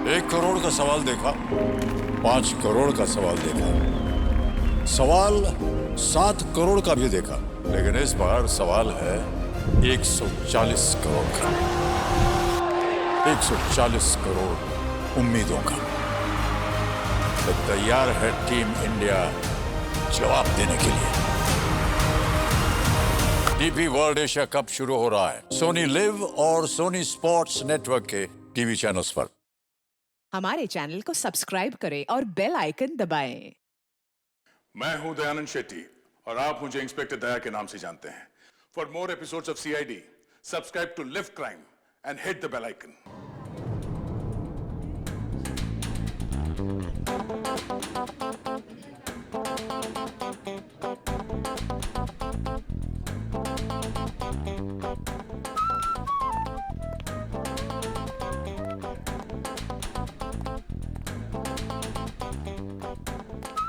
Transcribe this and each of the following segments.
1 करोड़ का सवाल देखा, 5 करोड़ का सवाल देखा, सवाल 7 करोड़ का भी देखा, लेकिन इस बार सवाल है 140 करोड़ का। 140 करोड़ उम्मीदों का। तो तैयार है टीम इंडिया जवाब देने के लिए। डीपी वर्ल्ड एशिया कप शुरू हो रहा है सोनी लिव और सोनी स्पोर्ट्स नेटवर्क के टीवी चैनल्स पर। हमारे चैनल को सब्सक्राइब करें और बेल आइकन दबाएं। मैं हूं दयानंद शेट्टी और आप मुझे इंस्पेक्टर दया के नाम से जानते हैं। For more episodes of CID, subscribe to live crime and hit the bell icon.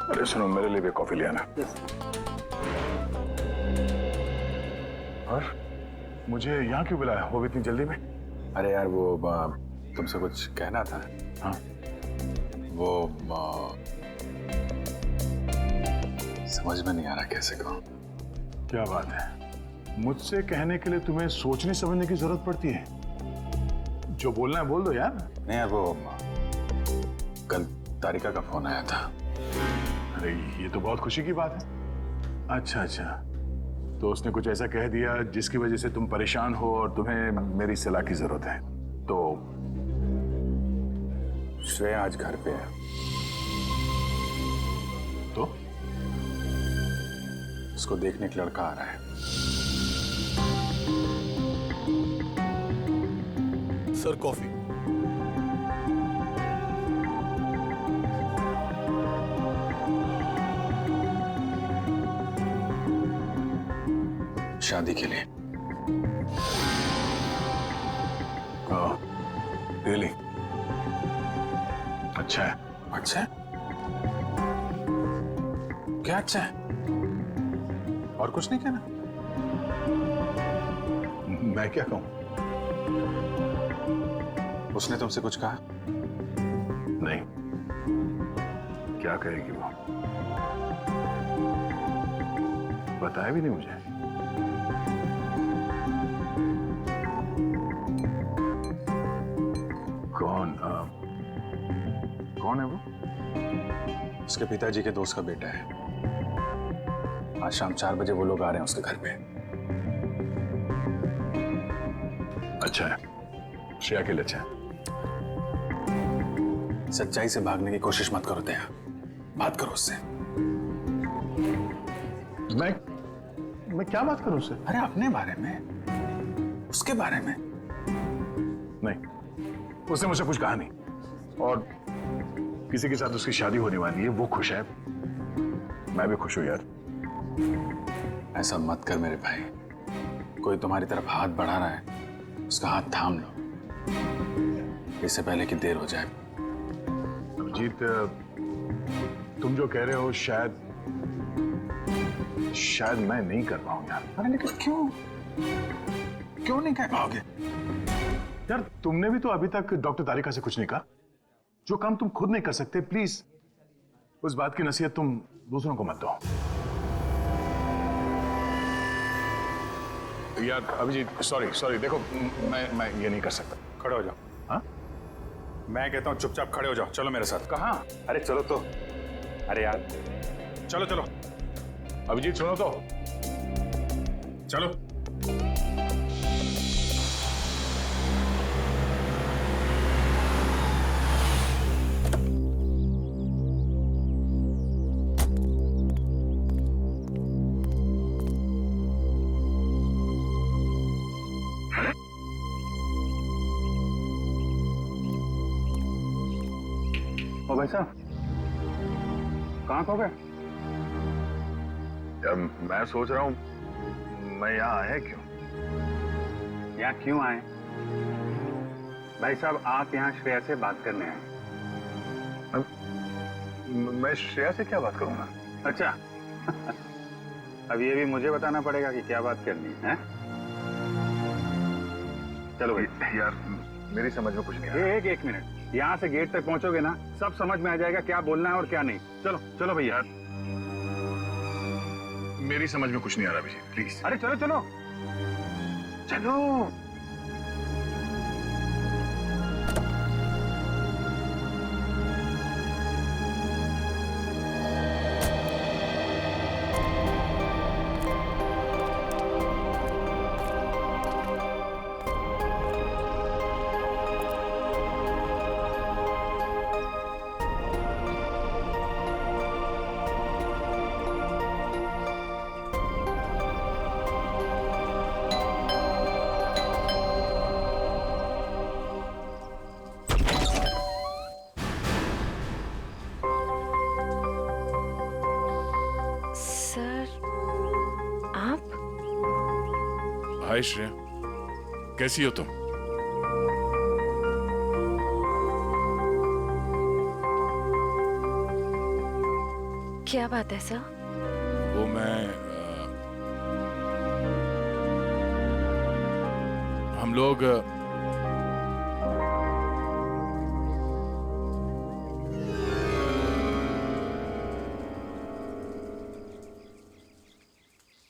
अरे सुनो, मेरे लिए भी कॉफी ले आना। और मुझे यहाँ क्यों बुलाया, वो भी इतनी जल्दी में? अरे यार वो तुमसे कुछ कहना था। हाँ, वो समझ में नहीं आ रहा कैसे कहूँ। क्या बात है? मुझसे कहने के लिए तुम्हें सोचने समझने की जरूरत पड़ती है। जो बोलना है बोल दो यार। नहीं यार, वो कल तारिका का फोन आया था। अरे ये तो बहुत खुशी की बात है। अच्छा अच्छा, तो उसने कुछ ऐसा कह दिया जिसकी वजह से तुम परेशान हो और तुम्हें मेरी सलाह की जरूरत है। तो श्रेया आज घर पे है। तो उसको देखने एक लड़का आ रहा है। Sir coffee. शादी के लिए। रियली? अच्छा है। अच्छा है? क्या अच्छा है? और कुछ नहीं कहना? मैं क्या कहूं? उसने तुमसे कुछ कहा? नहीं, क्या कहेगी वो? बताया भी नहीं मुझे। कौन है वो? उसके पिताजी के दोस्त का बेटा है। आज शाम 4 बजे वो लोग आ रहे हैं उसके घर पे। अच्छा है, श्रेया के लिए अच्छा है। सच्चाई से भागने की कोशिश मत करो दया, बात करो उससे। मैं क्या बात करूं उससे? अरे अपने बारे में, उसके बारे में। नहीं, उसने मुझसे कुछ कहा नहीं। और किसी के साथ उसकी शादी होने वाली है, वो खुश है, मैं भी खुश हूं यार। ऐसा मत कर मेरे भाई। कोई तुम्हारी तरफ हाथ बढ़ा रहा है, उसका हाथ थाम लो, इससे पहले कि देर हो जाए। अभिजीत, तुम जो कह रहे हो शायद मैं नहीं कर पाऊं यार। अरे लेकिन क्यों नहीं कह पाओगे? यार तुमने भी तो अभी तक डॉक्टर तारिका से कुछ नहीं कहा। जो काम तुम खुद नहीं कर सकते, प्लीज उस बात की नसीहत तुम दूसरों को मत दो। यार अभिजीत, सॉरी, देखो मैं ये नहीं कर सकता। खड़े हो जाओ। हाँ? मैं कहता हूँ चुपचाप खड़े हो जाओ। चलो मेरे साथ। कहाँ? अरे चलो तो। अरे यार चलो। अभिजीत सुनो तो। चलो। ओ भाई साहब, कहाँ खो गए? यार मैं सोच रहा हूँ मैं यहाँ आया क्यों? यहाँ क्यों आए? भाई साहब, आप यहाँ श्रेया से बात करने आए। मैं श्रेया से क्या बात करूंगा? अच्छा अब ये भी मुझे बताना पड़ेगा कि क्या बात करनी है? चलो भाई। यार मेरी समझ में कुछ नहीं आ रहा। एक मिनट। यहाँ से गेट तक पहुंचोगे ना, सब समझ में आ जाएगा क्या बोलना है और क्या नहीं। चलो चलो भैया। मेरी समझ में कुछ नहीं आ रहा अभिजीत, प्लीज। अरे चलो चलो चलो। हाय श्रेया, कैसी हो तुम? क्या बात है सर? वो मैं हम लोग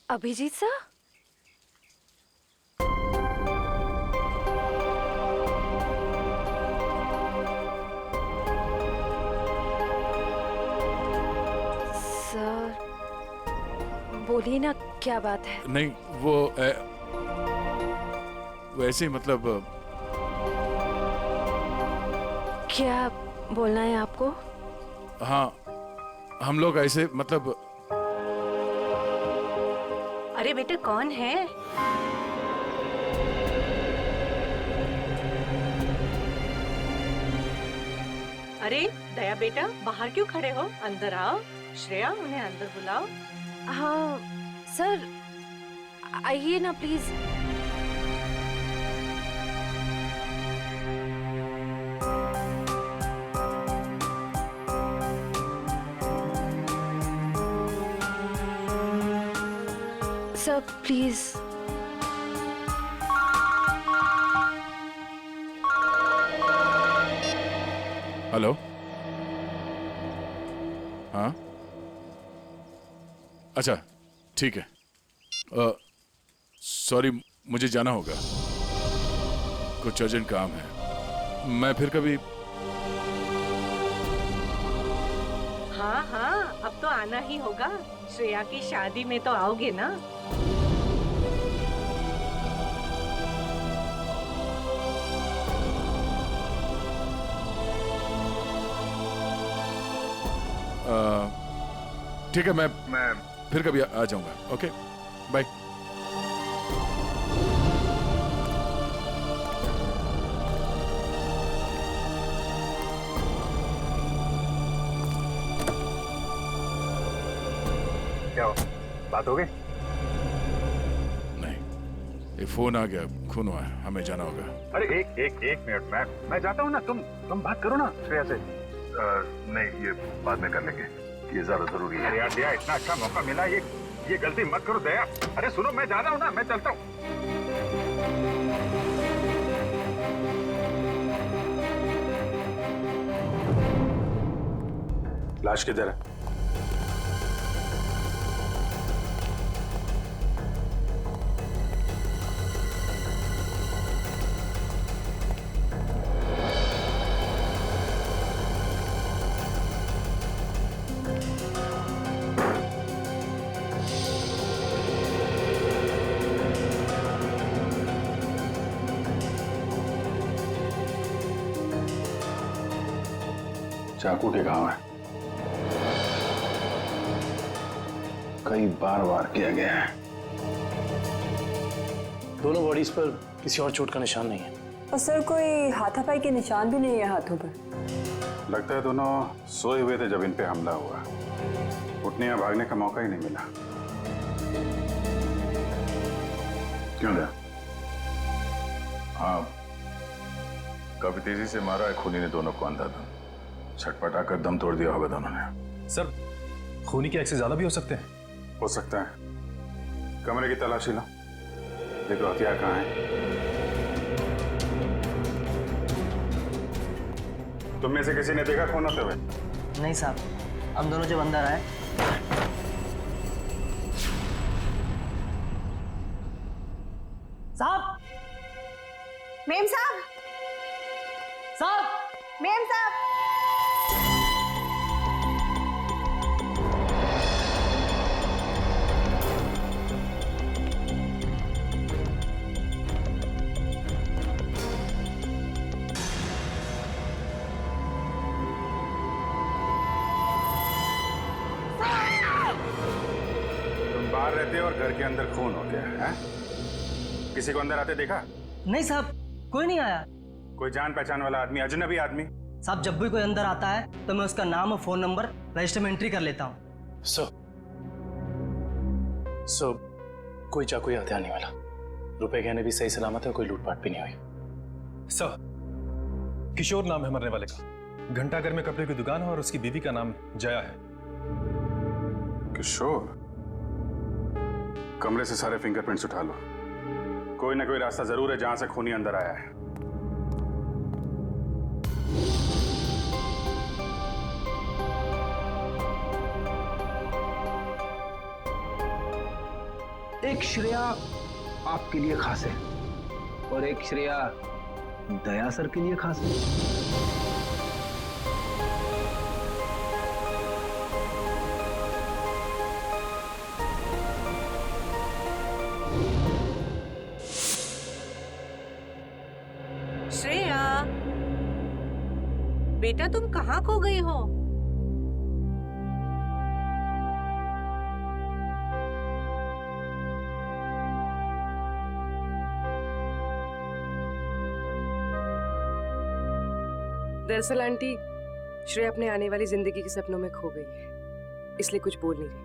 अभिजीत सर? बोलिए ना, क्या बात है? नहीं, वो ऐसे ही मतलब। क्या बोलना है आपको? हाँ, हम लोग ऐसे मतलब। अरे बेटे, कौन है? अरे दया बेटा, बाहर क्यों खड़े हो? अंदर आओ। श्रेया, उन्हें अंदर बुलाओ। हाँ सर, आइए ना प्लीज। Sir please. हेलो। हाँ, अच्छा ठीक है। सॉरी, मुझे जाना होगा, कुछ अर्जेंट काम है। मैं फिर कभी। हाँ हाँ, अब तो आना ही होगा। श्रेया की शादी में तो आओगे ना? ठीक है, मैं फिर कभी आ जाऊंगा। Okay, bye. क्या हो, बात हो गई? नहीं, ये फोन आ गया, खून हुआ है, हमें जाना होगा। अरे एक मिनट, मैं जाता हूँ ना। तुम बात करो ना श्रेया से। नहीं, ये बाद में कर लेंगे, ये ज्यादा जरूरी है। यार दया, इतना अच्छा मौका मिला, ये गलती मत करो दया। अरे सुनो, मैं जा रहा हूँ ना, मैं चलता हूँ। लाश किधर है? चाकू के घाव है, कई बार वार किया गया है। दोनों बॉडीज पर किसी और चोट का निशान नहीं है। और सर, कोई हाथापाई के निशान भी नहीं है हाथों पर। लगता है दोनों सोए हुए थे जब इन पे हमला हुआ, उठने या भागने का मौका ही नहीं मिला। क्यों दया? हाँ, काफी तेजी से मारा है खूनी ने दोनों को अंधाधुन। छटपटा कर दम तोड़ दिया होगा दोनों ने। सर, खूनी के एक्सेस ज्यादा भी हो सकते हैं। हो सकता है। कमरे की तलाशी लो, देखो हथियार कहाँ है। तुम में से किसी ने देखा खून होते हुए? नहीं साहब, हम दोनों जब अंदर आए साहब, मेम साहब, साहब, मेम साहब, तुम बाहर रहते हो और घर के अंदर खून हो गया है? किसी को अंदर आते देखा? नहीं साहब, कोई नहीं आया। कोई जान पहचान वाला आदमी, अजनबी आदमी? साहब, जब भी कोई अंदर आता है तो मैं उसका नाम और फोन नंबर रजिस्टर में एंट्री कर लेता हूँ। सो कोई चाकू याद आने वाला, रुपए गहने भी सही सलामत है, कोई लूटपाट भी नहीं हुई। सर, किशोर नाम है मरने वाले का। घंटाघर में कपड़े की दुकान है और उसकी बीवी का नाम जया है। किशोर? कमरे से सारे फिंगरप्रिंट्स उठा लो। कोई ना कोई रास्ता जरूर है जहां से खूनी अंदर आया है। एक श्रेया आपके लिए खास है और एक श्रेया दया सर के लिए खास है। श्रेया, बेटा तुम कहाँ खो गई हो? दरअसल आंटी, श्रेया अपने आने वाली जिंदगी के सपनों में खो गई है, इसलिए कुछ बोल नहीं रही।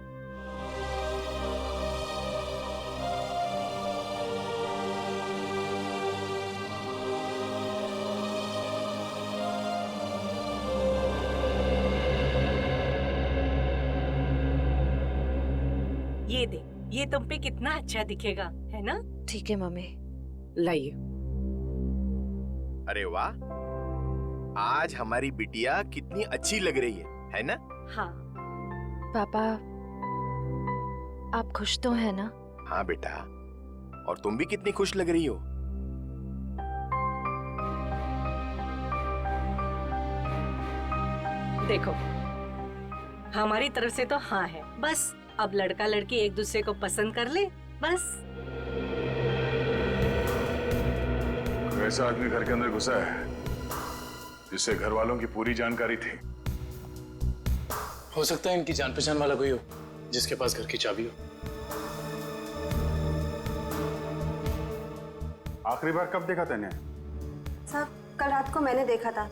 ये दे, ये तुम पे कितना अच्छा दिखेगा, है ना? ठीक है मम्मी। लाइए। अरे वाह, आज हमारी बिटिया कितनी अच्छी लग रही है ना? हाँ। पापा, आप खुश तो है ना? हाँ बेटा, और तुम भी कितनी खुश लग रही हो। देखो, हमारी तरफ से तो हाँ है, बस अब लड़का लड़की एक दूसरे को पसंद कर ले, बस। ऐसा आदमी घर के अंदर घुसा है जिससे घर वालों की पूरी जानकारी थी। हो सकता है इनकी जान पहचान वाला कोई हो जिसके पास घर की चाबी हो। आखिरी बार कब देखा तूने? साहब, कल रात को मैंने देखा था।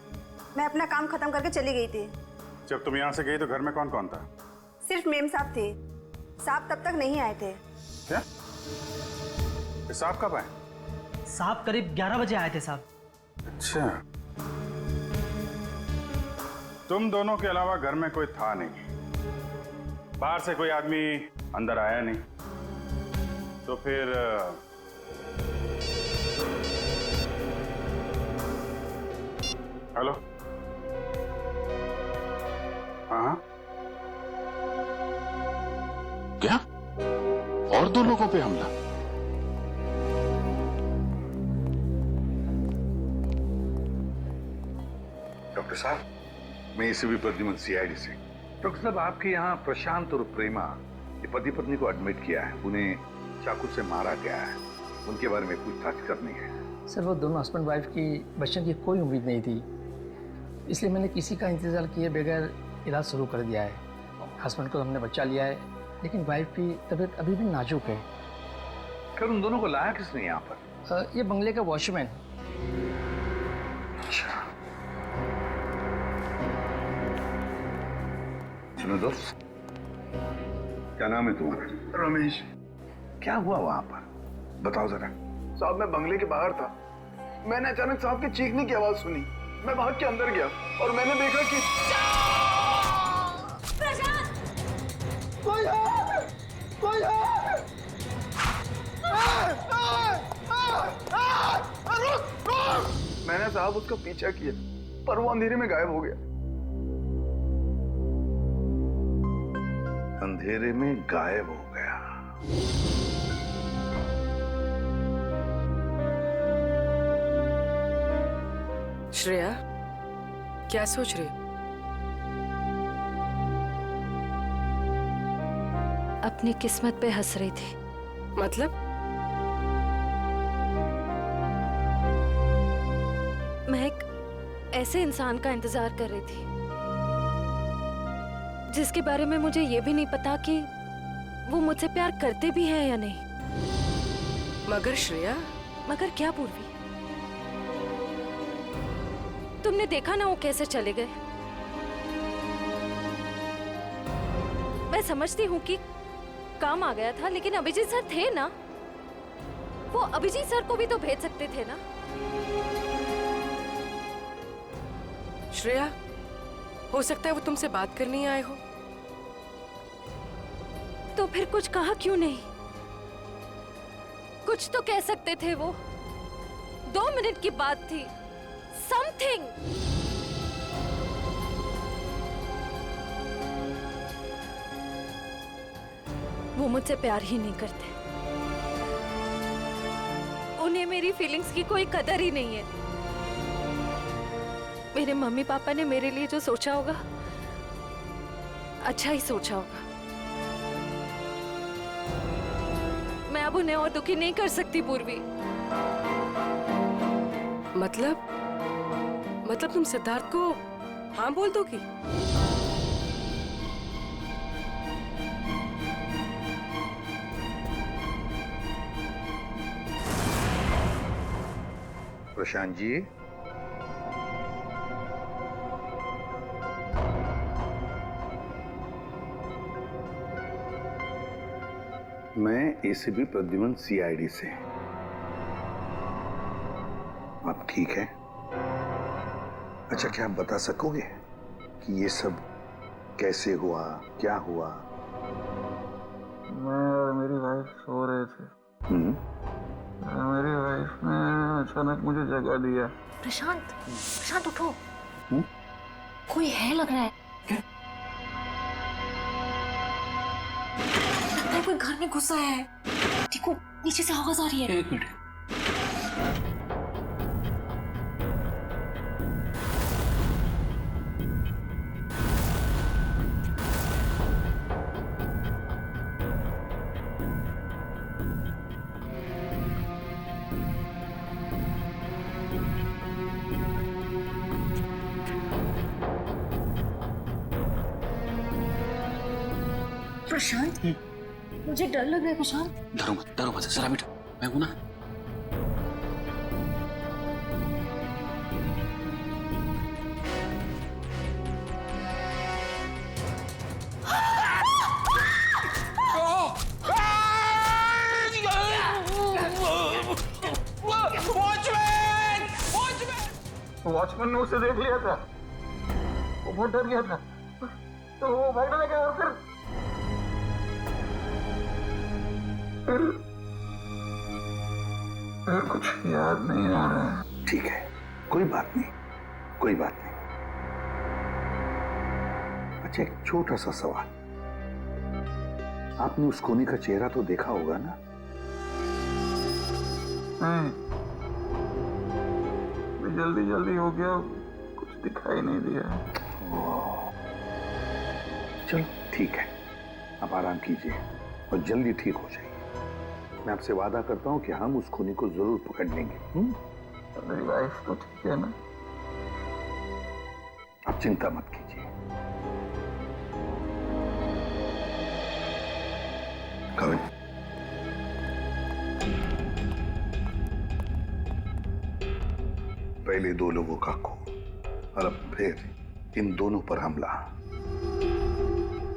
मैं अपना काम खत्म करके चली गई थी। जब तुम यहाँ से गई तो घर में कौन कौन था? सिर्फ मेम साहब थे। साहब तब तक नहीं आए थे। क्या? साहब कब आए? साहब करीब 11 बजे आए थे साहब। अच्छा, तुम दोनों के अलावा घर में कोई था नहीं, बाहर से कोई आदमी अंदर आया नहीं, तो फिर हेलो? हाँ, क्या? और 2 लोगों पे हमला? डॉक्टर साहब, मैं एसीपी प्रद्युमन सीआईडी से। डॉक्टर साहब, आपके यहाँ प्रशांत और प्रेमा ये पति पत्नी को एडमिट किया है। उन्हें चाकू से मारा गया है। उनके बारे में पूछताछ करनी है। सर, वो दोनों हस्बैंड वाइफ की बच्चों की कोई उम्मीद नहीं थी, इसलिए मैंने किसी का इंतजार किए बगैर इलाज शुरू कर दिया है। हस्बैंड को हमने बचा लिया है, लेकिन वाइफ की तबीयत अभी भी नाजुक है। खैर, उन दोनों को लाया किसने यहाँ पर? ये बंगले का वॉचमैन। अच्छा, सुनो दोस्त, क्या नाम है तुम्हारा? रमेश। क्या हुआ वहां पर, बताओ जरा। साहब, मैं बंगले के बाहर था। मैंने अचानक साहब के चीखने की आवाज सुनी। मैं भाग के अंदर गया और मैंने देखा कि कोई है! कोई है! मैंने साहब उसका पीछा किया, पर वो अंधेरे में गायब हो गया। अंधेरे में गायब हो गया। श्रेया, क्या सोच रही हो? अपनी किस्मत पे हंस रही थी। मतलब? मैं एक ऐसे इंसान का इंतजार कर रही थी जिसके बारे में मुझे ये भी नहीं पता कि वो मुझसे प्यार करते भी हैं या नहीं। मगर श्रेया, मगर क्या पूर्वी? तुमने देखा ना वो कैसे चले गए। मैं समझती हूँ कि काम आ गया था, लेकिन अभिजीत सर थे ना, वो अभिजीत सर को भी तो भेज सकते थे ना। श्रेया, हो सकता है वो तुमसे बात करने आए हो। तो फिर कुछ कहा क्यों नहीं? कुछ तो कह सकते थे वो। 2 मिनट की बात थी। समथिंग। वो मुझसे प्यार ही नहीं करते। उन्हें मेरी फीलिंग्स की कोई कदर ही नहीं है। मेरे मम्मी पापा ने मेरे लिए जो सोचा होगा, अच्छा ही सोचा होगा। मैं अब उन्हें और दुखी नहीं कर सकती पूर्वी। मतलब तुम सिद्धार्थ को हाँ बोल दोगी? प्रशांत जी, मैं एसीपी प्रद्युमन सीआईडी से। आप ठीक है? अच्छा, क्या आप बता सकोगे कि ये सब कैसे हुआ, क्या हुआ? मैं और मेरी वाइफ सो रहे थे। मेरी वाइफ ने अचानक मुझे जगा दिया। प्रशांत उठो। कोई है लग रहा है। लगता है कोई घर में घुसा है। देखो, नीचे से आवाज आ रही है। 1 मिनट। प्रशांत, मुझे डर लग रहा है। प्रशांत, डरो मत, जरा मिट, मैं हूं ना। वॉचमैन ने उसे देख लिया था। वो बहुत डर गया था, तो वो भागने लगा और फिर कुछ याद नहीं आ रहा है। ठीक है, कोई बात नहीं, कोई बात नहीं। अच्छा, एक छोटा सा सवाल। आपने उस कोनी का चेहरा तो देखा होगा ना? नहीं, जल्दी हो गया, कुछ दिखाई नहीं दिया। चलो ठीक है, आप आराम कीजिए और जल्दी ठीक हो जाइए। मैं आपसे वादा करता हूं कि हम उस खूनी को जरूर पकड़ लेंगे। मेरी वाइफ तो ठीक है ना? आप चिंता मत कीजिए। कविन, पहले 2 लोगों का खून और अब फिर इन दोनों पर हमला।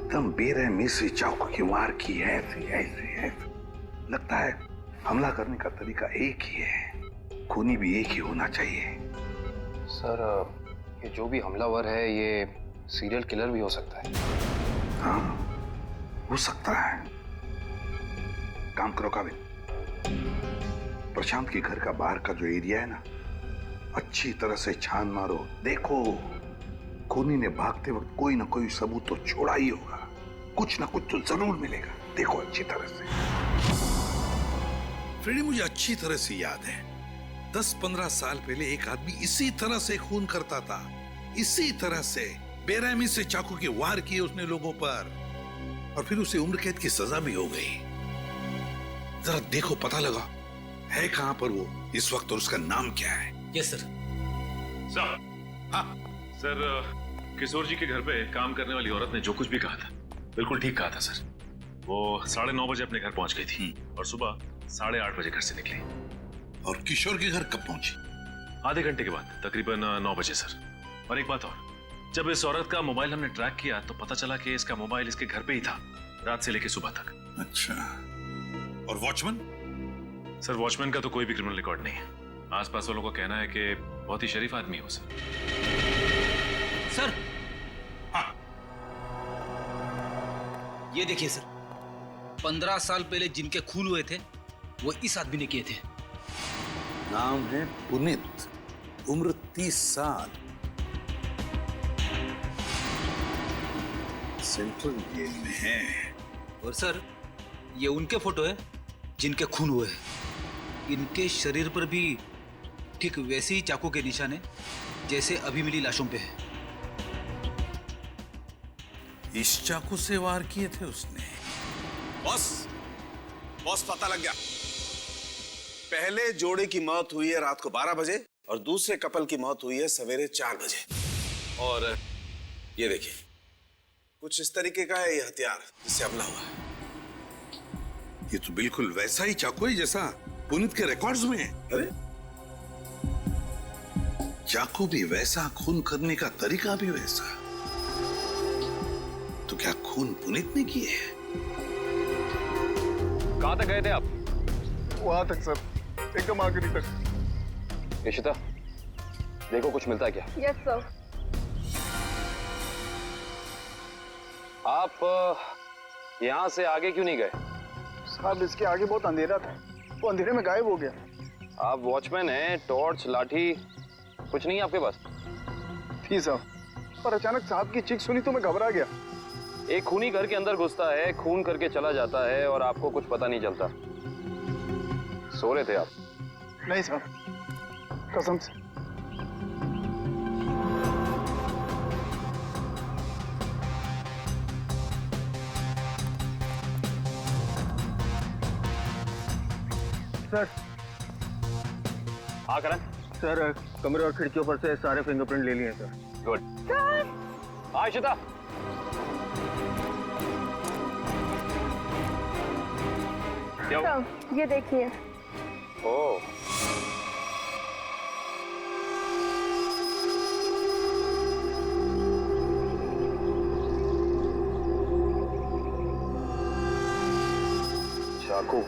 एकदम बेरहमी से चाकू की वार की है। ऐसे लगता है हमला करने का तरीका एक ही है, खूनी भी एक ही होना चाहिए। सर, ये जो भी हमलावर है ये सीरियल किलर भी हो सकता है। हाँ, हो सकता है। काम करो काबिल, प्रशांत के घर का बाहर का जो एरिया है ना, अच्छी तरह से छान मारो। देखो, खूनी ने भागते वक्त कोई ना कोई सबूत तो छोड़ा ही होगा, कुछ ना कुछ तो जरूर मिलेगा। देखो अच्छी तरह से। फ्रेडी, मुझे अच्छी तरह से याद है 10-15 साल पहले एक आदमी इसी तरह से खून करता था, इसी तरह से बेरहमी से चाकू के वार किए उसने लोगों पर, और फिर उसे उम्र कैद की सजा भी हो गई। जरा देखो, पता लगा है कहां पर वो इस वक्त और उसका नाम क्या है। Yes sir. सर, हाँ सर, किशोर जी के घर पे काम करने वाली औरत ने जो कुछ भी कहा था बिल्कुल ठीक कहा था सर। वो 9:30 बजे अपने घर पहुंच गई थी और सुबह 8:30 बजे घर से निकली। और किशोर के घर कब पहुंची? आधे घंटे के बाद, तकरीबन 9 बजे सर। और एक बात और, जब इस औरत का मोबाइल हमने ट्रैक किया तो पता चला कि इसका मोबाइल इसके घर पे ही था रात से लेकर सुबह तक। अच्छा, और वॉचमैन? सर, वॉचमैन का तो कोई भी क्रिमिनल रिकॉर्ड नहीं है। आसपास वालों का कहना है कि बहुत ही शरीफ आदमी है वो सर। सर, हाँ, ये देखिए सर, 15 साल पहले जिनके खून हुए थे वो इस आदमी ने किए थे। नाम है पुनीत, उम्र 30 साल, सेंट्रल जेल में है। और सर, ये उनके फोटो है जिनके खून हुए हैं। इनके शरीर पर भी ठीक वैसे ही चाकू के निशान है जैसे अभी मिली लाशों पे है। इस चाकू से वार किए थे उसने। बॉस पता लग गया। पहले जोड़े की मौत हुई है रात को 12 बजे और दूसरे कपल की मौत हुई है सवेरे 4 बजे। और ये देखिए, कुछ इस तरीके का है ये हथियार जिससे हमला हुआ है। ये तो बिल्कुल वैसा ही चाकू है जैसा पुनीत के रिकॉर्ड्स में है। अरे, चाकू भी वैसा, खून करने का तरीका भी वैसा। तो क्या खून पुनीत ने किए? कहां तक गए थे आप? वहां तक सर, एकदम आखिरी तक। इशिता, देखो कुछ मिलता है क्या? Yes sir. आप यहाँ से आगे क्यों नहीं गए? साहब, इसके आगे बहुत अंधेरा था, वो अंधेरे में गायब हो गया। आप वॉचमैन हैं, टॉर्च, लाठी कुछ नहीं है आपके पास? थी साहब, पर अचानक साहब की चीख सुनी तो मैं घबरा गया। एक खूनी घर के अंदर घुसता है, खून करके चला जाता है और आपको कुछ पता नहीं चलता। सो रहे थे आप? नहीं साहब, कसम से। सर। हाँ करण। सर, कमरे और खिड़कियों पर से सारे फिंगरप्रिंट ले लिए सर। गुड। हाँ इशिता। ये देखिए। ओह, चाकू।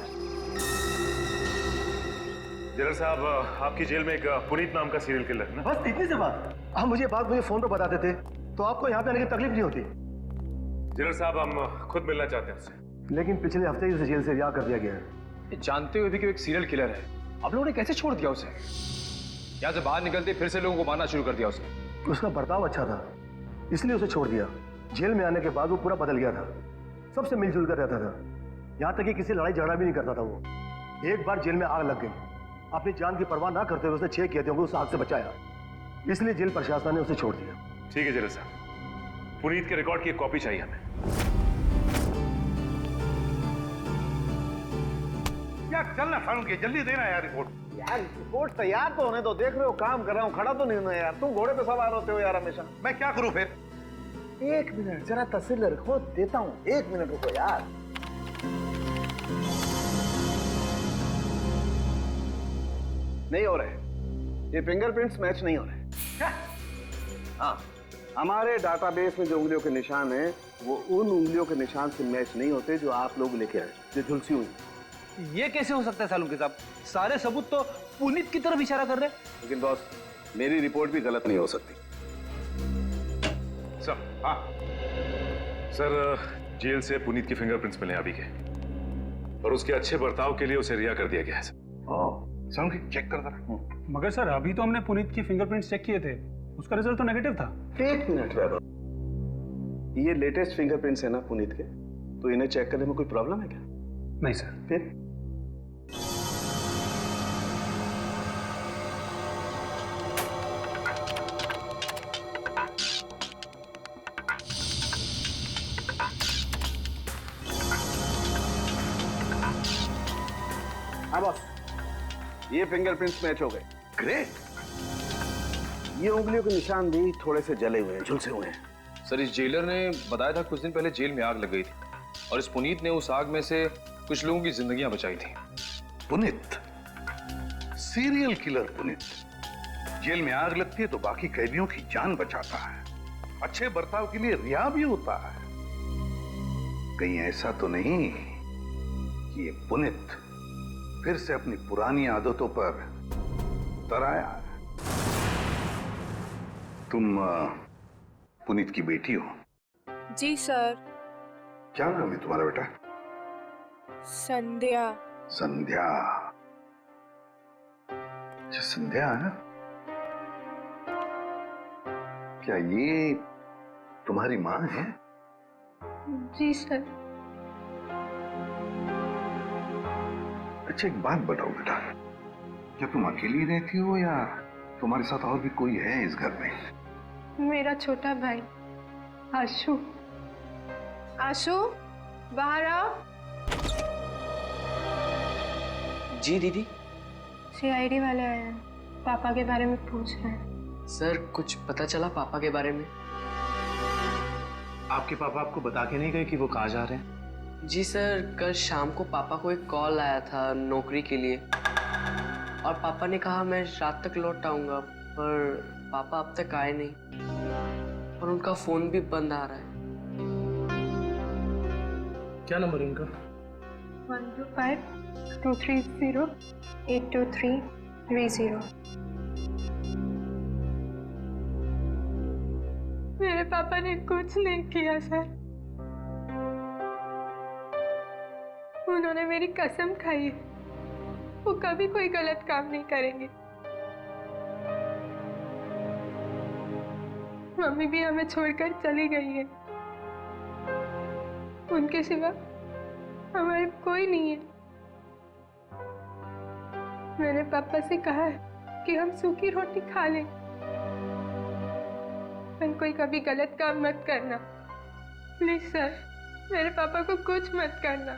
जनरल साहब, आपकी जेल में एक पुनीत नाम का सीरियल किलर है ना? बस इतनी सी बात। आप मुझे बात फोन पर बताते थे तो आपको यहाँ पे आने की तकलीफ नहीं होती। जनरल साहब, हम खुद मिलना चाहते हैं उससे। लेकिन पिछले हफ्ते ही उसे जेल से रिहा कर दिया गया है। जानते हुए भी कि वो एक सीरियल किलर है, आप लोगों ने कैसे छोड़ दिया उसे? यहाँ से बाहर निकलते फिर से लोगों को मारना शुरू कर दिया उसने। उसका बर्ताव अच्छा था इसलिए उसे छोड़ दिया। जेल में आने के बाद वो पूरा बदल गया था, सबसे मिलजुल कर रहता था, यहाँ तक कि किसी लड़ाई झगड़ा भी नहीं करता था वो। एक बार जेल में आग लग गई, अपनी जान की परवाह ना करते हुए उसने 6 कैदियों को उस आग से बचाया, इसलिए जेल प्रशासन ने उसे छोड़ दिया। ठीक है जनरल साहब, पुनीत के रिकॉर्ड की एक कॉपी चाहिए हमें। यार चलना फारूक, जल्दी देना यार रिपोर्ट। यार रिपोर्ट तैयार तो होने दो, देख रहे हो काम कर रहा हूँ, खड़ा तो नहीं हूं यार। तुम घोड़े पे सवार होते हो यार हमेशा। मैं क्या करूं फिर? 1 मिनट जरा तस्वीर रखो, देता हूँ। 1 मिनट रुको यार। नहीं हो रहे, ये फिंगरप्रिंट्स मैच नहीं हो रहे। हाँ, हमारे डाटाबेस में जो उंगलियों के निशान हैं वो उन उंगलियों के निशान से मैच नहीं होते जो आप लोग लेके आए, जो झुलसी हुई। ये कैसे हो सकता है सालुंके साहब? सारे सबूत तो पुनीत की तरफ इशारा कर रहे हैं। लेकिन बॉस, मेरी रिपोर्ट भी गलत नहीं हो सकती। सर, हाँ सर, जेल से पुनीत की फिंगरप्रिंट्स मिले अभी के, और उसके अच्छे बर्ताव के लिए उसे रिहा कर दिया गया है। सालुंके चेक कर जरा। मगर सर अभी तो हमने पुनीत की फिंगरप्रिंट्स चेक किए थे, उसका रिजल्ट तो नेगेटिव था। एक मिनट वैभव, ये लेटेस्ट फिंगरप्रिंट्स है ना पुनीत के, तो इन्हें चेक करने में कोई प्रॉब्लम है क्या? नहीं सर। फिर हाँ बॉस, ये फिंगरप्रिंट्स मैच हो गए। ग्रेट। ये उंगलियों के निशान भी थोड़े से जले हुए हैं, झुलसे हुए हैं। सर इस जेलर ने बताया था कुछ दिन पहले जेल में आग लग गई थी और इस पुनीत ने उस आग में से कुछ लोगों की जिंदगियां बचाई थी। Puneet, serial killer Puneet, jail में आग लगती है तो बाकी कैदियों की जान बचाता है, अच्छे बर्ताव के लिए रिहा भी होता है। कहीं ऐसा तो नहीं कि ये पुनीत फिर से अपनी पुरानी आदतों पर तराया है? तुम पुनीत की बेटी हो? जी सर। क्या नाम है तुम्हारा बेटा? संध्या। संध्या। अच्छा संध्या है? क्या ये तुम्हारी माँ है? जी सर। अच्छा एक बात बताओ बेटा, क्या तुम अकेली रहती हो या तुम्हारे साथ और भी कोई है इस घर में? मेरा छोटा भाई आशु। आशु बाहर आओ। जी दीदी। सीआईडी वाले आए हैं, पापा के बारे में पूछ रहे हैं। सर कुछ पता चला पापा के बारे में? आपके पापा आपको बता के नहीं गए कि वो कहाँ जा रहे हैं? जी सर, कल शाम को पापा को एक कॉल आया था नौकरी के लिए और पापा ने कहा मैं रात तक लौट आऊंगा, पर पापा अब तक आए नहीं और उनका फोन भी बंद आ रहा है। क्या नंबर है उनका? 125-230-82330। मेरे पापा ने कुछ नहीं किया सर, उन्होंने मेरी कसम खाई है वो कभी कोई गलत काम नहीं करेंगे। मम्मी भी हमें छोड़कर चली गई है, उनके सिवा हमारे कोई नहीं है। मैंने पापा से कहा है कि हम सूखी रोटी खा लें, पर कोई कभी गलत काम मत करना प्लीज सर। मेरे पापा को कुछ मत करना,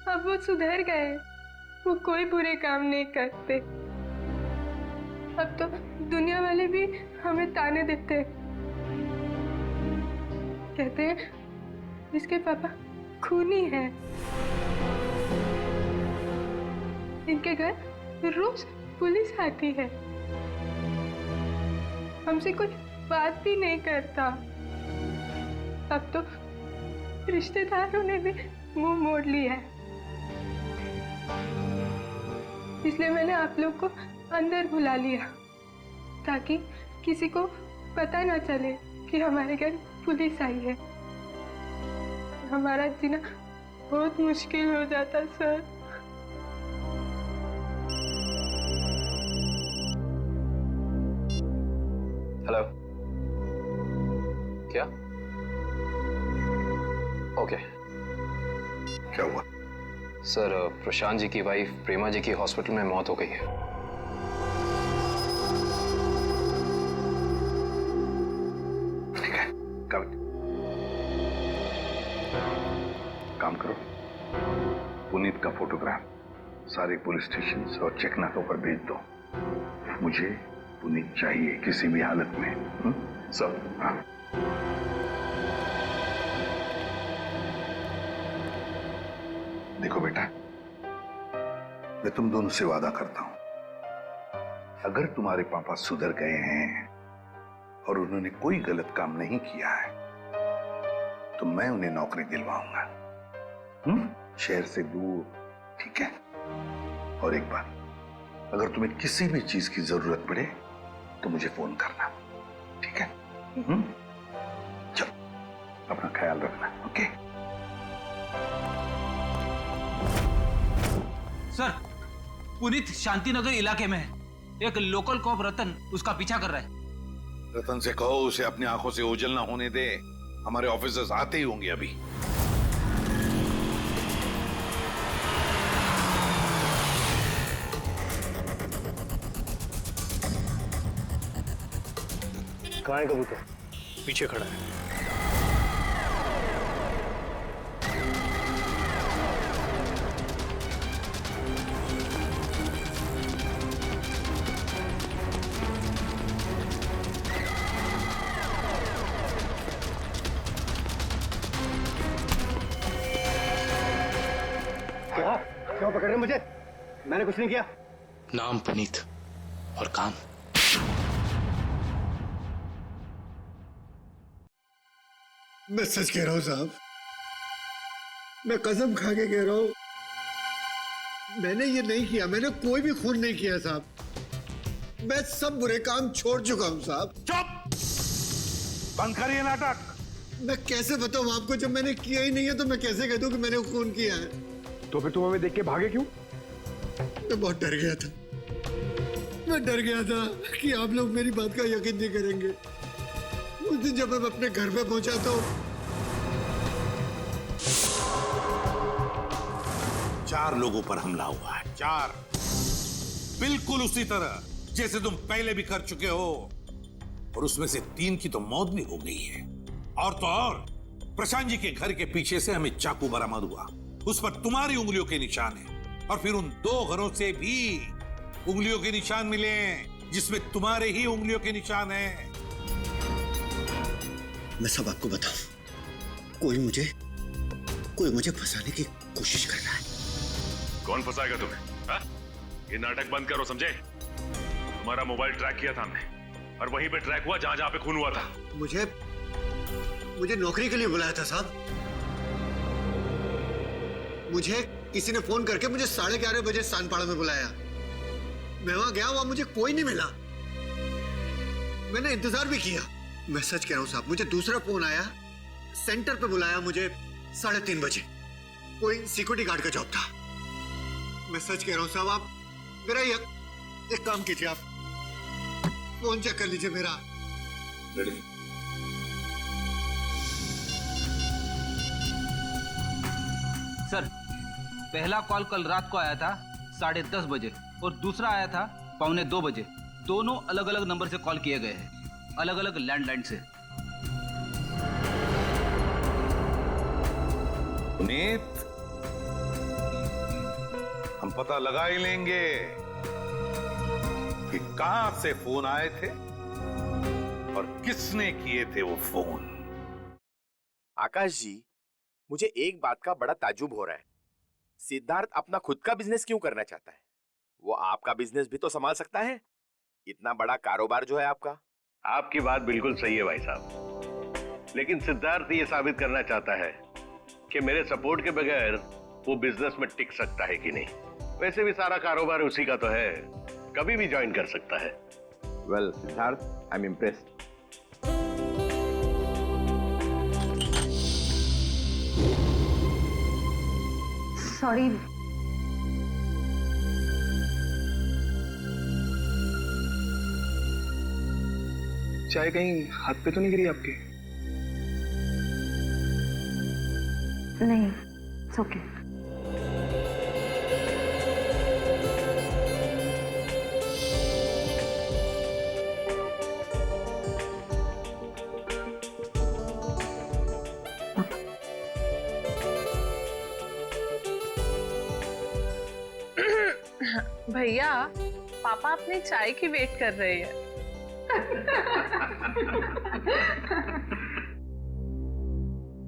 अब वो सुधर गए, वो कोई बुरे काम नहीं करते। अब तो दुनिया वाले भी हमें ताने देते हैं, कहते हैं इसके पापा खूनी हैं। इनके घर रोज पुलिस आती है, हमसे कोई बात भी नहीं करता। अब तो रिश्तेदारों ने भी मुंह मोड़ लिया है, इसलिए मैंने आप लोग को अंदर बुला लिया ताकि किसी को पता ना चले कि हमारे घर पुलिस आई है। हमारा जीना बहुत मुश्किल हो जाता सर। हेलो, क्या? ओके। क्या हुआ? सर प्रशांत जी की वाइफ प्रेमा जी की हॉस्पिटल में मौत हो गई है। ठीक है, काम करो, पुनीत का फोटोग्राफ सारे पुलिस स्टेशन और चेकनाकों पर भेज दो। मुझे पुनीत चाहिए किसी भी हालत में। सब हाँ। देखो बेटा, मैं तुम दोनों से वादा करता हूं, अगर तुम्हारे पापा सुधर गए हैं और उन्होंने कोई गलत काम नहीं किया है तो मैं उन्हें नौकरी दिलवाऊंगा, शहर से दूर, ठीक है? और एक बात, अगर तुम्हें किसी भी चीज की जरूरत पड़े तो मुझे फोन करना, ठीक है? चलो, अपना ख्याल रखना, ओके? सर, पुनीत शांतिनगर इलाके में है, एक लोकल कॉप रतन उसका पीछा कर रहा है। रतन से कहो उसे अपनी आंखों से ओझल ना होने दे। हमारे ऑफिसर्स आते ही होंगे अभी। कहाँ है कबूतर? पीछे खड़ा है। क्यों पकड़ रहे मुझे? मैंने कुछ नहीं किया। नाम पुनीत और काम मैं सच कह रहा हूं साहब, मैं कसम खा के कह रहा हूं, मैंने ये नहीं किया, मैंने कोई भी खून नहीं किया साहब। मैं सब बुरे काम छोड़ चुका हूं साहब। चुप! बंद करिए नाटक। मैं कैसे बताऊं आपको, जब मैंने किया ही नहीं है तो मैं कैसे कह दूं कि मैंने खून किया है? तो फिर तुम हमें देख के भागे क्यों? मैं बहुत डर गया था। मैं डर गया था कि आप लोग मेरी बात का यकीन नहीं करेंगे। उस दिन जब मैं अपने घर पे पहुंचा तो 4 लोगों पर हमला हुआ है। 4, बिल्कुल उसी तरह जैसे तुम पहले भी कर चुके हो, और उसमें से 3 की तो मौत भी हो गई है। और तो और प्रशांत जी के घर के पीछे से हमें चाकू बरामद हुआ, उस पर तुम्हारी उंगलियों के निशान है। और फिर उन 2 घरों से भी उंगलियों के निशान मिले जिसमें तुम्हारे ही उंगलियों के निशान हैं। मैं सब आपको बताऊं, कोई मुझे फंसाने की कोशिश कर रहा है। कौन फंसाएगा तुम्हें? हा? ये नाटक बंद करो, समझे? तुम्हारा मोबाइल ट्रैक किया था हमने, और वहीं पे ट्रैक हुआ जहां जहां पे खून हुआ था। मुझे नौकरी के लिए बुलाया था साहब। मुझे किसी ने फोन करके मुझे 11:30 बजे सानपाड़ा में बुलाया। मैं वहां गया, वहां मुझे कोई नहीं मिला। मैंने इंतजार भी किया। मैं सच कह रहा हूं साहब, मुझे दूसरा फोन आया, सेंटर पे बुलाया मुझे 3:30 बजे। कोई सिक्योरिटी गार्ड का जॉब था। मैं सच कह रहा हूं साहब, आप मेरा एक काम कीजिए, आप फोन चेक कर लीजिए मेरा। सर, पहला कॉल कल रात को आया था 10:30 बजे और दूसरा आया था 1:45 बजे। दोनों अलग अलग नंबर से कॉल किए गए हैं, अलग अलग लैंडलाइन से। पुनीत, हम पता लगा ही लेंगे कि कहां से फोन आए थे और किसने किए थे वो फोन। आकाश जी, मुझे एक बात का बड़ा ताज्जुब हो रहा है। सिद्धार्थ अपना खुद का बिजनेस क्यों करना चाहता है? वो आपका बिजनेस भी तो संभाल सकता है। इतना बड़ा कारोबार जो है आपका। आपकी बात बिल्कुल सही है भाई साहब, लेकिन सिद्धार्थ ये साबित करना चाहता है कि मेरे सपोर्ट के बगैर वो बिजनेस में टिक सकता है कि नहीं। वैसे भी सारा कारोबार उसी का तो है, कभी भी ज्वाइन कर सकता है। Well Siddharth, I am impressed. Sorry, चाय कहीं हाथ पे तो नहीं गिरी आपके? नहीं, इट्स ओके। भैया, पापा अपनी चाय की वेट कर रहे हैं।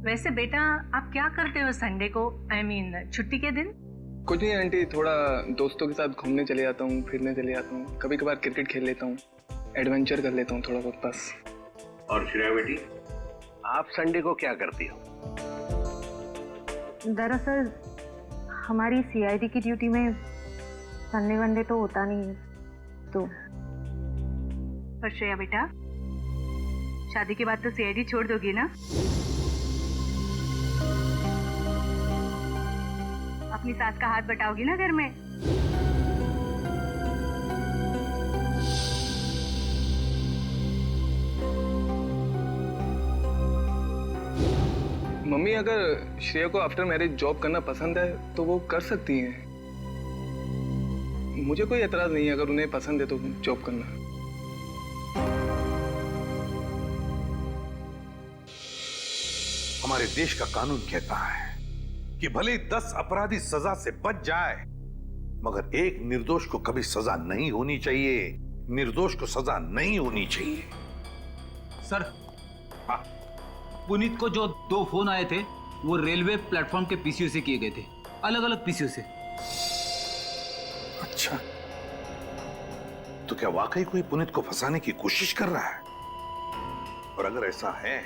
वैसे बेटा, आप क्या करते हो संडे को, आई मीन छुट्टी के दिन? कुछ नहीं आंटी, थोड़ा दोस्तों के साथ घूमने चले जाता हूँ, फिरने चले जाता हूँ, कभी कभार क्रिकेट खेल लेता हूँ, एडवेंचर कर लेता हूँ थोड़ा बहुत, बस। और श्रेया बेटी, आप संडे को क्या करती हो? दरअसल हमारी सीआईडी की ड्यूटी में संडे वनडे तो होता नहीं है, तो। पर श्रेया बेटा, शादी के बाद तो सीआईडी छोड़ दोगी ना? अपनी सास का हाथ बटाओगी ना घर में? मम्मी अगर श्रेया को आफ्टर मैरिज जॉब करना पसंद है तो वो कर सकती हैं। मुझे कोई एतराज नहीं है अगर उन्हें पसंद है तो जॉब करना। हमारे देश का कानून कहता है कि भले 10 अपराधी सजा से बच जाए, मगर एक निर्दोष को कभी सजा नहीं होनी चाहिए। निर्दोष को सजा नहीं होनी चाहिए। सर, पुनीत को जो 2 फोन आए थे वो रेलवे प्लेटफॉर्म के पीसीओ से किए गए थे, अलग अलग पीसीओ से। अच्छा, तो क्या वाकई कोई पुनीत को फंसाने की कोशिश कर रहा है? और अगर ऐसा है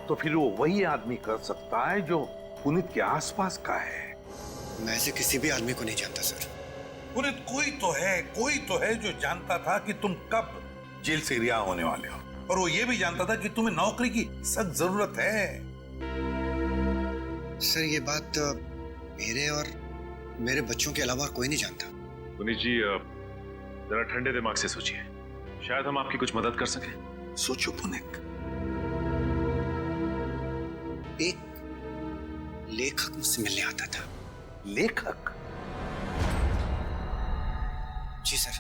तो फिर वो वही आदमी कर सकता है जो पुनीत के आसपास का है। मैं ऐसे किसी भी आदमी को नहीं जानता सर। पुनीत कोई तो है जो जानता था कि तुम कब जेल से रिहा होने वाले हो, और वो ये भी जानता था कि तुम्हें नौकरी की सख्त जरूरत है। सर ये बात मेरे और मेरे बच्चों के अलावा कोई नहीं जानता। पुनीत जी, जरा ठंडे दिमाग से सोचिए, शायद हम आपकी कुछ मदद कर सकें। सोचो पुनीत। एक लेखक मुझसे मिलने आता था। लेखक? जी सर।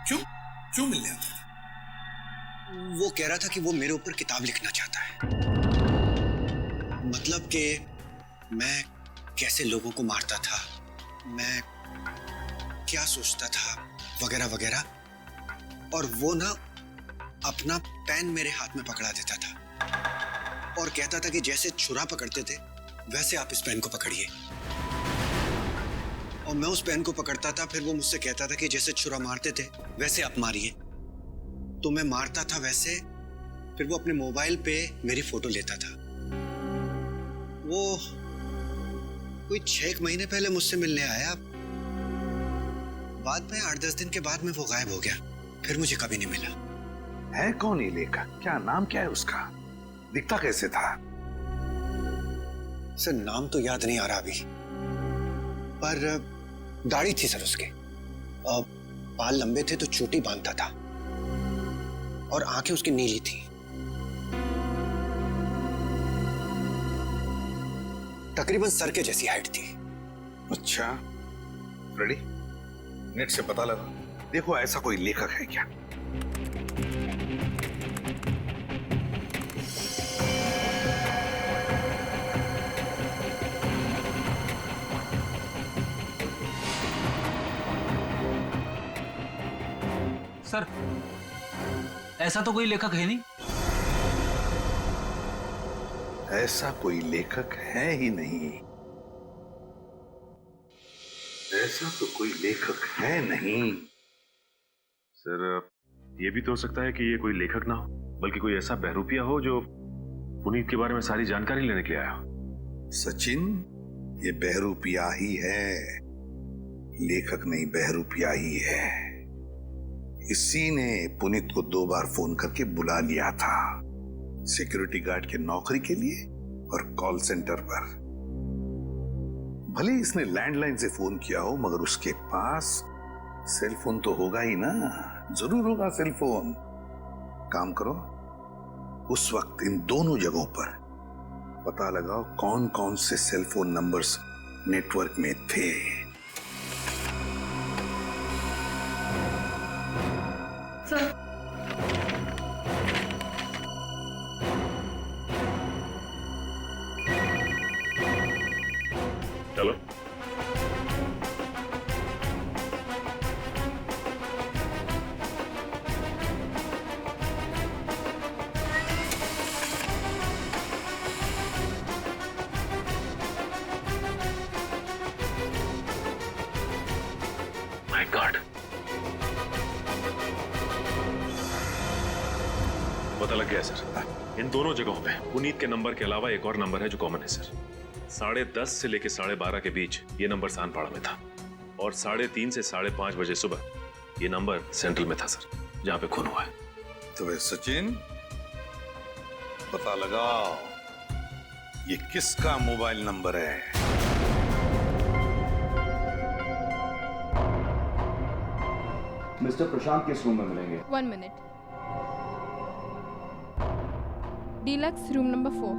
क्यों मिलने आता था? वो कह रहा था कि वो मेरे ऊपर किताब लिखना चाहता है। मतलब कि मैं कैसे लोगों को मारता था, मैं क्या सोचता था, वगैरह वगैरह। और वो ना अपना पेन मेरे हाथ में पकड़ा देता था और कहता था कि जैसे छुरा पकड़ते थे वैसे आप इस पेन को पकड़िए। और मैं उस पेन को पकड़ता था, फिर वो मुझसे कहता था कि जैसे छुरा मारते थे वैसे आप मारिए। तो मैं मारता था वैसे, फिर वो अपने मोबाइल पे मेरी फोटो लेता था। वो कोई 6 महीने पहले मुझसे मिलने आया, बाद में 8-10 दिन के बाद में वो गायब हो गया, फिर मुझे कभी नहीं मिला। है कौन ये लेखक? क्या नाम क्या है उसका? दिखता कैसे था? सर नाम तो याद नहीं आ रहा अभी, पर दाढ़ी थी सर उसके, बाल लंबे थे तो चोटी बांधता था, और आंखें उसकी नीली थी। तकरीबन सर के जैसी हाइट थी। अच्छा, रेडी? नेट से पता लगा, देखो ऐसा कोई लेखक है क्या। सर, ऐसा तो कोई लेखक है नहीं। ऐसा कोई लेखक है ही नहीं। ऐसा तो कोई लेखक है नहीं। सर, ये भी तो हो सकता है कि ये कोई लेखक ना हो, बल्कि कोई ऐसा बहरूपिया हो जो पुनीत के बारे में सारी जानकारी लेने के लिए आया हो। सचिन, ये बहरूपिया ही है, लेखक नहीं, बहरूपिया ही है। इसी ने पुनीत को 2 बार फोन करके बुला लिया था, सिक्योरिटी गार्ड की नौकरी के लिए और कॉल सेंटर पर। भले इसने लैंडलाइन से फोन किया हो, मगर उसके पास सेल फोन तो होगा ही ना, जरूर होगा सेल फोन। काम करो, उस वक्त इन दोनों जगहों पर पता लगाओ कौन कौन से सेल फोन नंबर्स नेटवर्क में थे। चलो। माय गॉड, पता लग गया सर। इन दोनों जगहों पे पुनीत के नंबर के अलावा एक और नंबर है जो कॉमन है सर। 10:30 से लेकर 12:30 के बीच ये नंबर सानपाड़ा में था, और 3:30 से 5:30 बजे सुबह ये नंबर सेंट्रल में था सर, जहां पे खून हुआ है। तो वे सचिन, पता लगाओ ये किसका मोबाइल नंबर है। मिस्टर प्रशांत किस रूम में मिलेंगे? 1 मिनट। Deluxe room number 4।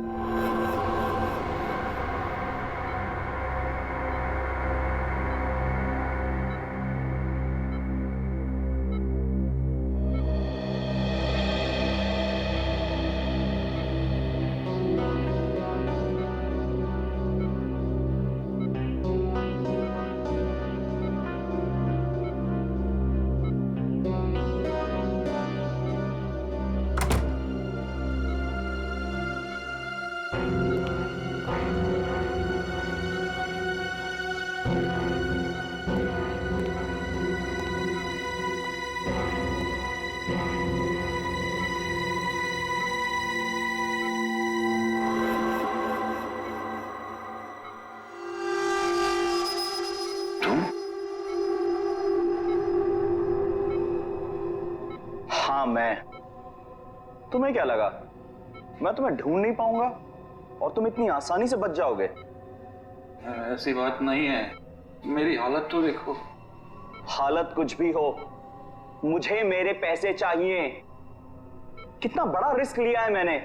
हाँ मैं। तुम्हें क्या लगा मैं तुम्हें ढूंढ नहीं पाऊंगा और तुम इतनी आसानी से बच जाओगे? ऐसी बात नहीं है, मेरी हालत तो देखो। हालत कुछ भी हो, मुझे मेरे पैसे चाहिए। कितना बड़ा रिस्क लिया है मैंने,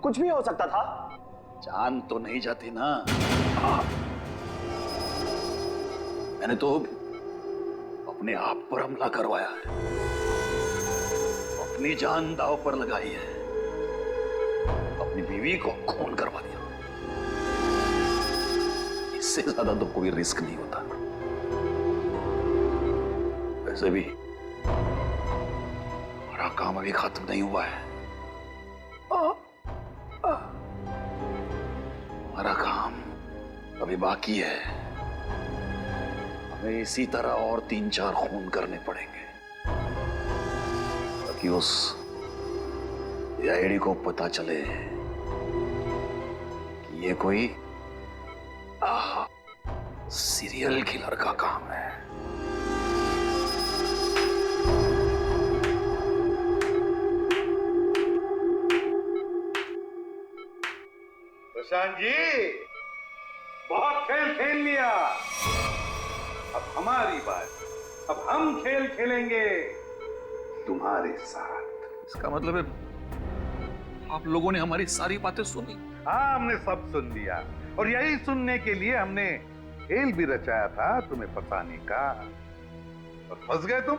कुछ भी हो सकता था। जान तो नहीं जाती ना। मैंने तो अपने आप पर हमला करवाया है, अपनी जान दांव पर लगाई है, अपनी बीवी को खून करवा दिया। इससे ज्यादा तो कोई रिस्क नहीं होता। वैसे भी हमारा काम अभी खत्म नहीं हुआ है। हमारा काम अभी बाकी है। हमें इसी तरह और 3-4 खून करने पड़ेंगे ताकि उस आईडी को पता चले कि ये कोई सीरियल किलर का काम है। प्रशांत जी, बहुत खेल खेल लिया, अब हमारी बात। अब हम खेल खेलेंगे तुम्हारे साथ। इसका मतलब है आप लोगों ने हमारी सारी बातें सुनी? हाँ, हमने सब सुन लिया और यही सुनने के लिए हमने खेल भी रचाया था तुम्हें फंसाने का, और फंस गए तुम।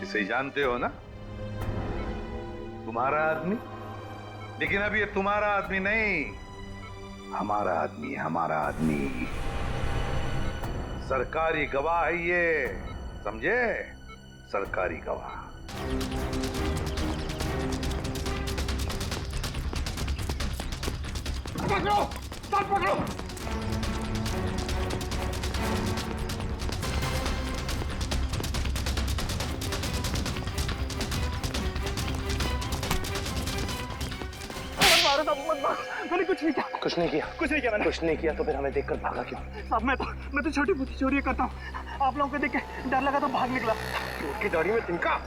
इसे जानते हो ना, तुम्हारा आदमी। लेकिन अब ये तुम्हारा आदमी नहीं, हमारा आदमी है, हमारा आदमी। सरकारी गवाह है ये, समझे? सरकारी गवाह। पकड़ो, सर पकड़ो। मैंने कुछ नहीं किया। कुछ नहीं किया? कुछ नहीं किया मैंने। कुछ नहीं किया तो फिर हमें देखकर भागा क्यों? साहब मैं तो छोटी मोटी चोरी करता हूँ। आप लोगों को देख के डर लगा तो भाग निकला। की दाढ़ी में तिनका।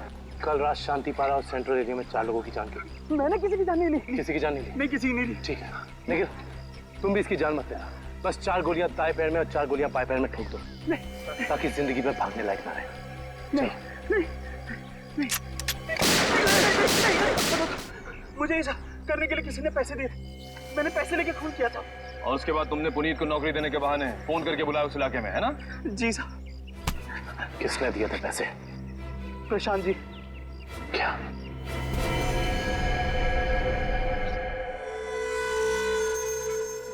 कल रात शांति पारा और सेंट्रल एरिया में 4 लोगों की जान गई। मैंने किसी की जान नहीं ली। किसी की जान नहीं ली? नहीं, किसी की नहीं ली। ठीक है, लेकिन तुम भी इसकी जान मत लेना। बस 4 गोलियां दाएं पैर में और 4 गोलियां बाएं पैर में ठोक दो, ताकि जिंदगी में भागने लायक ना रहे। मुझे ऐसा करने के लिए किसी ने पैसे दिए, मैंने पैसे लेके खून किया था। और उसके बाद तुमने पुनीत को नौकरी देने के बहाने फोन करके बुलाया उस इलाके में, है ना? जी साहब। किसने दिया था पैसे? प्रशांत जी। क्या?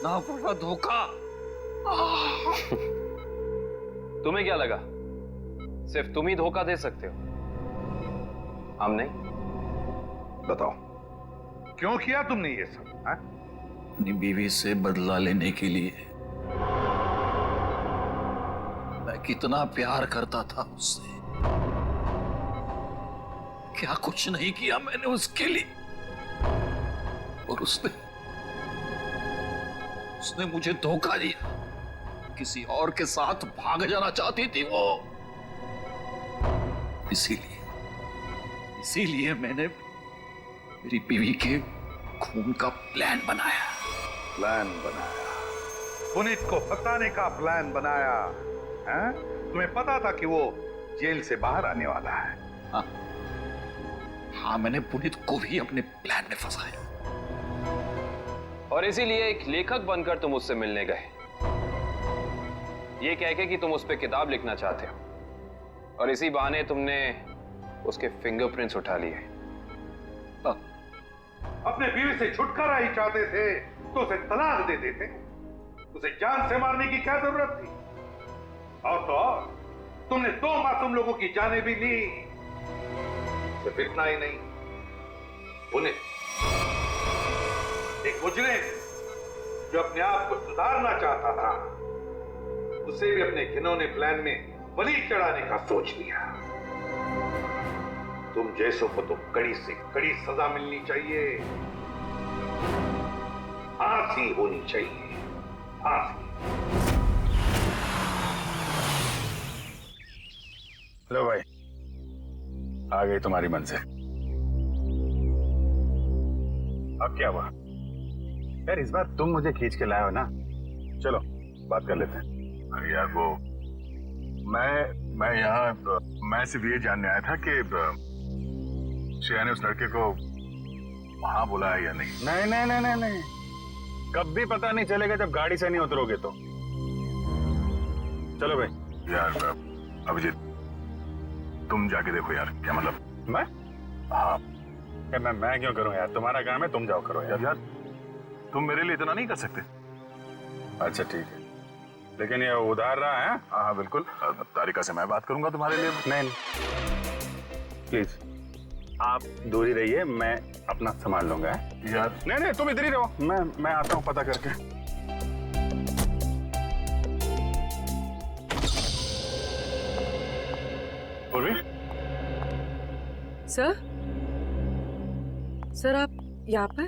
ना पड़ा धोखा। तुम्हें क्या लगा सिर्फ तुम ही धोखा दे सकते हो, हम नहीं? बताओ, क्यों किया तुमने ये सब? अपनी बीवी से बदला लेने के लिए। मैं कितना प्यार करता था उससे। क्या कुछ नहीं किया मैंने उसके लिए, और उसने मुझे धोखा दिया। किसी और के साथ भाग जाना चाहती थी वो। इसीलिए मैंने मेरी बीवी के खून का प्लान बनाया। पुनीत को फंसाने का प्लान बनाया, हैं? तुम्हें पता था कि वो जेल से बाहर आने वाला है। हाँ, मैंने पुनीत को भी अपने प्लान में फंसाया। और इसीलिए एक लेखक बनकर तुम उससे मिलने गए, ये कह के कि तुम उस पर किताब लिखना चाहते हो, और इसी बहाने तुमने उसके फिंगरप्रिंट्स उठा लिए। अपने बीवी से छुटकारा ही चाहते थे तो उसे तलाक दे देते, उसे जान से मारने की क्या जरूरत थी? और तो और तुमने 2 मासूम लोगों की जानें भी ली। सिर्फ इतना ही नहीं, उन्हें एक मुजरिम जो अपने आप को सुधारना चाहता था, उसे भी अपने घिनौने प्लान में बलि चढ़ाने का सोच लिया। तुम जैसों को तो कड़ी से कड़ी सजा मिलनी चाहिए, फांसी होनी चाहिए, फांसी। लो भाई, आ गई तुम्हारी मंजिल। अब क्या हुआ यार? इस बार तुम मुझे खींच के लाए हो ना, चलो बात कर लेते हैं। अरे यार वो मैं सिर्फ ये जानने आया था कि श्रेया ने उस लड़के को वहां बुलाया या नहीं। नहीं नहीं नहीं नहीं नहीं, कभी पता नहीं चलेगा जब गाड़ी से नहीं उतरोगे तो। चलो भाई। यार अभिजीत, तुम जाके देखो यार। क्या मतलब? मैं? हाँ मैं क्यों करूं यार? तुम्हारा काम है, तुम जाओ करो यार। तुम मेरे लिए इतना नहीं कर सकते? अच्छा ठीक है, लेकिन ये उधार रहा है। हाँ बिल्कुल, तारिका से मैं बात करूंगा तुम्हारे लिए। नहीं प्लीज आप दूर ही रहिए, मैं अपना संभाल लूंगा यार। नहीं नहीं, तुम इधर ही रहो, मैं आता हूँ पता करके। पूर्वी? सर आप यहाँ पर?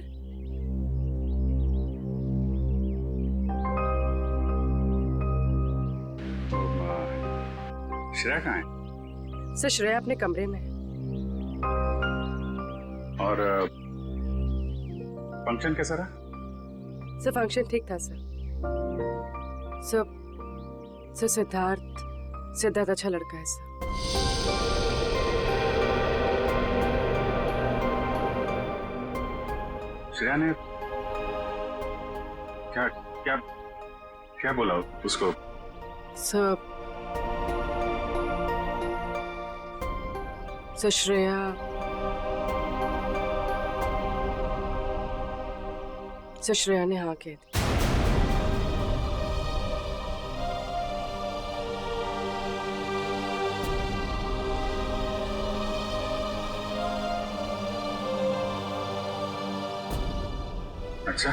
श्रेया कहाँ है? सर श्रेया अपने कमरे में है। और फंक्शन कैसा रहा? सर फंक्शन ठीक था सर। सर सिद्धार्थ अच्छा लड़का है सर। श्रेया ने क्या क्या क्या बोला उसको? सर श्रेया ने हाँ कह दी। अच्छा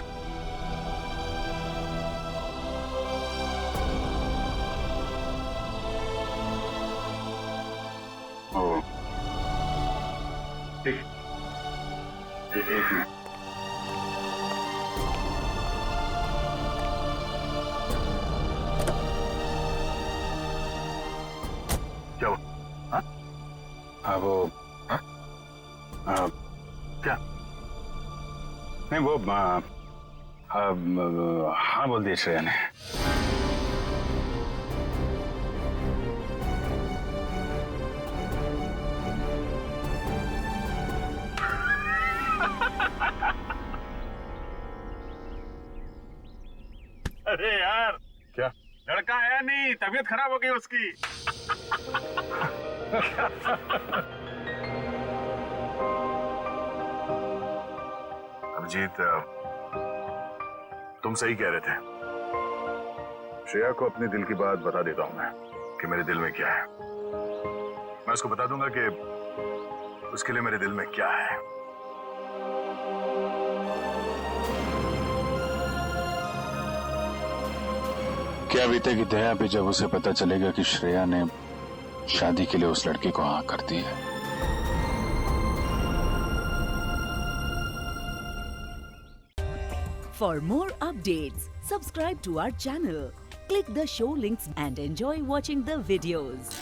ओ ठीक, एक मिनट। क्या हुआ? हाँ वो क्या? नहीं वो हाँ बोल दिया श्रेया ने। अरे यार क्या लड़का है? नहीं, तबीयत खराब हो गई उसकी। अभिजीत, तुम सही कह रहे थे। श्रेया को अपने दिल की बात बता देता हूं मैं कि मेरे दिल में क्या है। मैं उसको बता दूंगा कि उसके लिए मेरे दिल में क्या है। क्या बीतेगी दया पे जब उसे पता चलेगा कि श्रेया ने शादी के लिए उस लड़के को हाँ कर दी है। For more updates, subscribe to our channel, click the show links and enjoy watching the videos.